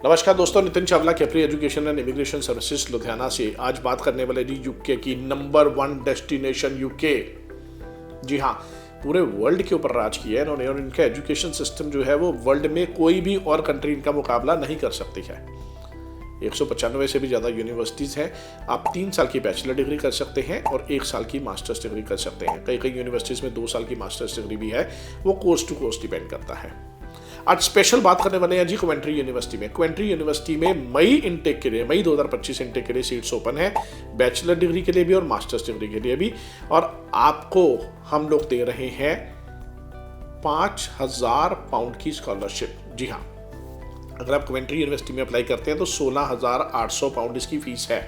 नमस्कार दोस्तों, Nitin Chawla Capri education and immigration services Ludhiana से आज बात करने वाले जी यूके की नंबर 1 डेस्टिनेशन यूके। जी हाँ, पूरे वर्ल्ड के ऊपर राज किया है इन्होंने और इनका एजुकेशन सिस्टम जो है वो वर्ल्ड में कोई भी और कंट्री इनका मुकाबला नहीं कर सकती है। 195 से भी ज़्यादा यूनिवर्सिटीज़ हैं। आप 3 साल की बैचलर डिग्री कर सकते हैं और 1 साल की मास्टर्स डिग्री कर सकते हैं। कई यूनिवर्सिटीज़ में 2 साल की मास्टर्स डिग्री भी है, वो कोर्स टू कोर्स डिपेंड करता है। आज स्पेशल बात करने वाले हैं जी कवेंट्री यूनिवर्सिटी में। कवेंट्री यूनिवर्सिटी में मई इनटेक के लिए, मई 2025 इनटेक के लिए सीट्स ओपन है, बैचलर डिग्री के लिए भी और मास्टर्स डिग्री के लिए भी। और आपको हम लोग दे रहे हैं 5,000 पाउंड की स्कॉलरशिप। जी हाँ, अगर आप कवेंट्री यूनिवर्सिटी में अप्लाई करते हैं तो 16,800 पाउंड इसकी फीस है।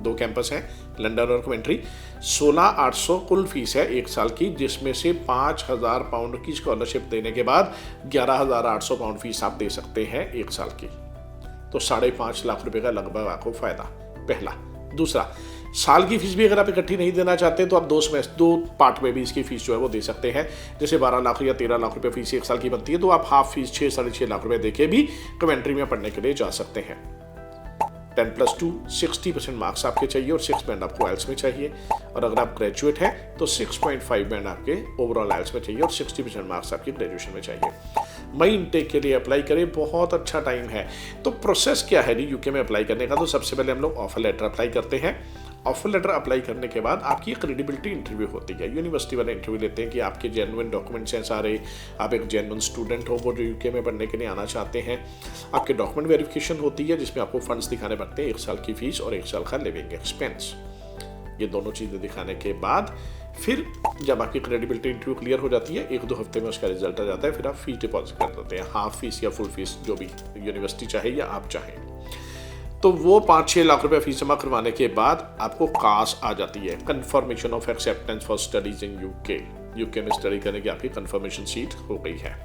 2 कैंपस हैं, लंदन और कवेंट्री। 16,800 कुल फीस है 1 साल की, जिसमें से 5,000 पाउंड की स्कॉलरशिप देने के बाद 11,800 पाउंड फीस आप दे सकते हैं 1 साल की। तो 5.5 लाख रुपए का लगभग आपको फायदा, पहला। दूसरा, साल की फीस भी अगर आप इकट्ठी नहीं देना चाहते तो आप 2 पार्ट में भी इसकी फीस जो है वो दे सकते हैं। जैसे 12 लाख या 13 लाख रुपए फीस 1 साल की बनती है, तो आप हाफ फीस 6-6.5 लाख रुपए देके भी कवेंट्री में पढ़ने के लिए जा सकते हैं। 10+2 60% मार्क्स आपके चाहिए और 6 बैंड आपको आइल्स में चाहिए। और अगर आप ग्रेजुएट हैं तो 6.5 बैंड आपके ओवरऑल आइल्स में चाहिए और 60% मार्क्स आपके ग्रेजुएशन में चाहिए। मई इनटेक के लिए अप्लाई करें, बहुत अच्छा टाइम है। तो प्रोसेस क्या है जी यूके में अप्लाई करने का? तो सबसे पहले हम लोग ऑफर लेटर अप्लाई करते हैं। ऑफर लेटर अप्लाई करने के बाद आपकी क्रेडिबिलिटी इंटरव्यू होती है। यूनिवर्सिटी वाले इंटरव्यू लेते हैं कि आपके जेन्युइन डॉक्यूमेंट्स हैं सारे, आप एक जेन्युइन स्टूडेंट हो वो जो यूके में पढ़ने के लिए आना चाहते हैं। आपके डॉक्यूमेंट वेरिफिकेशन होती है जिसमें आपको फंड्स दिखाने पड़ते हैं, 1 साल की फीस और 1 साल का लिविंग एक्सपेंस। ये दोनों चीज़ें दिखाने के बाद फिर जब आपकी क्रेडिबिलिटी इंटरव्यू क्लियर हो जाती है, 1-2 हफ्ते में उसका रिजल्ट आ जाता है, फिर आप फीस डिपॉजिट कर देते हैं, हाफ फीस या फुल फीस, जो भी यूनिवर्सिटी चाहे या आप चाहें। तो वो 5-6 लाख रुपए फीस जमा करवाने के बाद आपको कास आ जाती है, confirmation of acceptance for studies in UK. UK में स्टडी करने की आपकी कंफर्मेशन सीट हो गई है।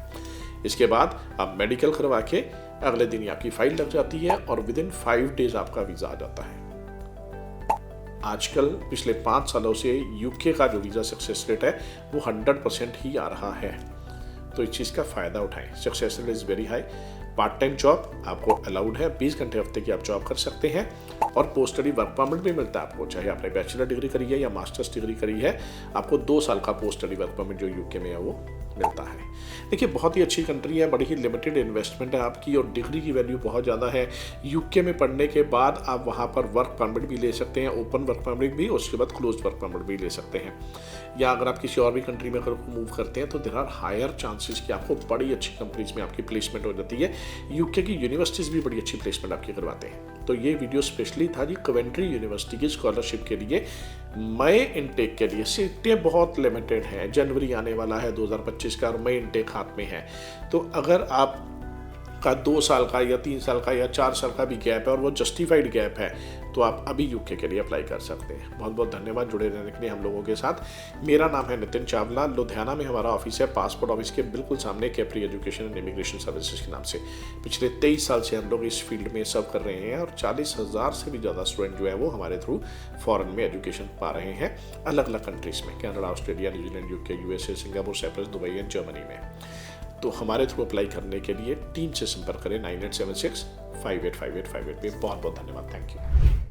इसके बाद आप मेडिकल करवा के अगले दिन ही आपकी फाइल लग जाती है और विदिन 5 डेज आपका वीज़ा आ जाता है। आजकल पिछले 5 सालों से यूके का जो वीज़ा सक्सेस रेट है वो 100% ही आ रहा है। तो इस चीज़ का फ़ायदा उठाएं। Success rate is very high. Part time job आपको अलाउड है, 20 घंटे हफ्ते की आप जॉब कर सकते हैं और पोस्ट स्टडी वर्क परमिट भी मिलता है आपको, चाहे आपने बैचलर डिग्री करी है या मास्टर्स डिग्री करी है, आपको 2 साल का पोस्ट स्टडी वर्क परमिट जो यूके में है वो मिलता है। देखिए, बहुत ही अच्छी कंट्री है, बड़ी ही लिमिटेड इन्वेस्टमेंट है आपकी और डिग्री की वैल्यू बहुत ज़्यादा है। यूके में पढ़ने के बाद आप वहाँ पर वर्क परमिट भी ले सकते हैं, ओपन वर्क परमिट भी, उसके बाद क्लोज वर्क परमिट भी ले सकते हैं। या अगर आप किसी और भी कंट्री में अगर मूव करते हैं तो देयर आर हायर चांसेस कि आपको बड़ी अच्छी कंपनीज में आपकी प्लेसमेंट हो जाती है। यूके की यूनिवर्सिटीज़ भी बड़ी अच्छी प्लेसमेंट आपकी करवाते हैं। तो ये वीडियो स्पेशली था जी कवेंट्री यूनिवर्सिटी की स्कॉलरशिप के लिए। मई इनटेक के लिए सीटें बहुत लिमिटेड हैं, जनवरी आने वाला है 2025 का और मई इनटेक हाथ में है। तो अगर आप का 2 साल का या 3 साल का या 4 साल का भी गैप है और वो जस्टिफाइड गैप है, तो आप अभी यूके के लिए अप्लाई कर सकते हैं। बहुत बहुत धन्यवाद जुड़े रहने के लिए हम लोगों के साथ। मेरा नाम है नितिन चावला, लुधियाना में हमारा ऑफिस है, पासपोर्ट ऑफिस के बिल्कुल सामने, Capri education and immigration services के नाम से। पिछले 23 साल से हम लोग इस फील्ड में सर्व कर रहे हैं और 40,000 से भी ज़्यादा स्टूडेंट जो है वो हमारे थ्रू फॉरेन में एजुकेशन पा रहे हैं, अलग अलग कंट्रीज़ में, Canada, Australia, New Zealand, UK, USA, Singapore, Cyprus, Dubai and Germany में। तो हमारे थ्रू अप्लाई करने के लिए टीम से संपर्क करें 9876 585858 पे। बहुत बहुत धन्यवाद, थैंक यू।